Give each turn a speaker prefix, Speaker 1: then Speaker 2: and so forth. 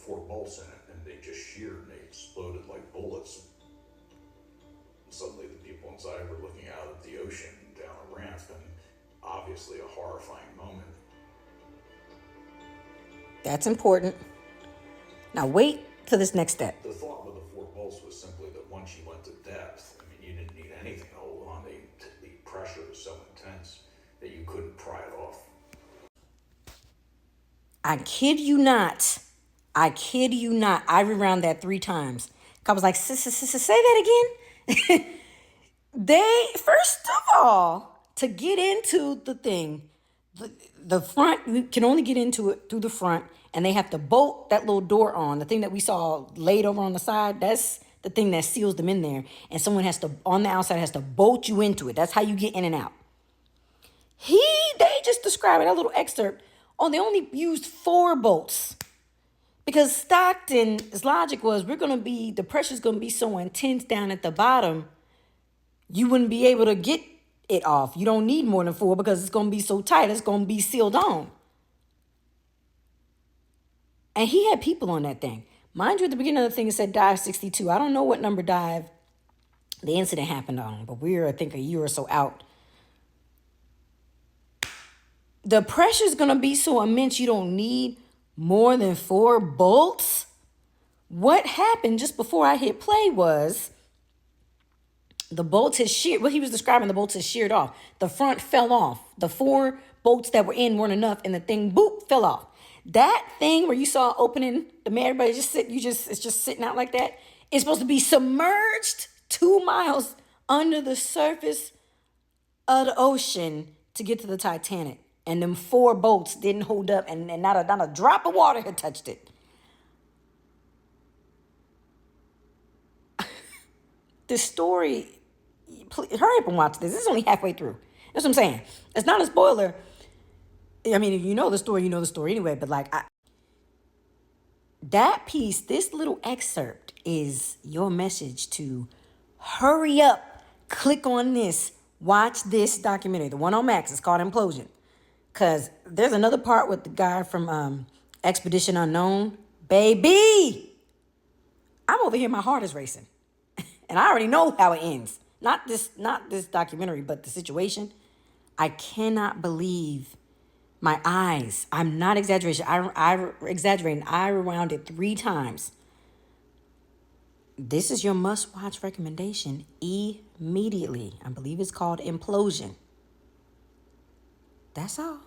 Speaker 1: 4 bolts in it, and they just sheared and they exploded like bullets. And suddenly the people inside were looking out at the ocean down a ramp, and obviously a horrifying moment.
Speaker 2: That's important. Now wait for this next step.
Speaker 1: The thought with the 4 bolts was simply that once you went to depth, I mean, you didn't need anything to hold on. The pressure was so intense that you couldn't pry it off.
Speaker 2: I kid you not. I kid you not. I rewound that 3 times. I was like, say that again. They, first of all, to get into the thing, the front, you can only get into it through the front, and they have to bolt that little door on. The thing that we saw laid over on the side, that's the thing that seals them in there. And someone has to, on the outside, has to bolt you into it. That's how you get in and out. They just described it, that little excerpt. Oh, they only used 4 bolts. Because Stockton's logic was, the pressure's going to be so intense down at the bottom, you wouldn't be able to get it off. You don't need more than 4 because it's going to be so tight, it's going to be sealed on. And he had people on that thing. Mind you, at the beginning of the thing, it said dive 62. I don't know what number dive the incident happened on, but we're, I think, a year or so out. The pressure's going to be so immense you don't need more than 4 bolts. What happened just before I hit play was the bolts had sheared. What he was describing, the bolts had sheared off. The front fell off. The 4 bolts that were in weren't enough, and the thing, boop, fell off. That thing where you saw opening, everybody just it's just sitting out like that. It's supposed to be submerged 2 miles under the surface of the ocean to get to the Titanic. And them 4 bolts didn't hold up, and not a drop of water had touched it. This story, please, hurry up and watch this. This is only halfway through. That's what I'm saying. It's not a spoiler. I mean, if you know the story, you know the story anyway. But that piece, this little excerpt is your message to hurry up, click on this, watch this documentary. The one on Max is called Implosion. Because there's another part with the guy from Expedition Unknown. Baby! I'm over here, my heart is racing. And I already know how it ends. Not this documentary, but the situation. I cannot believe my eyes. I'm not exaggerating. I rewound it 3 times. This is your must-watch recommendation immediately. I believe it's called Implosion. That's all.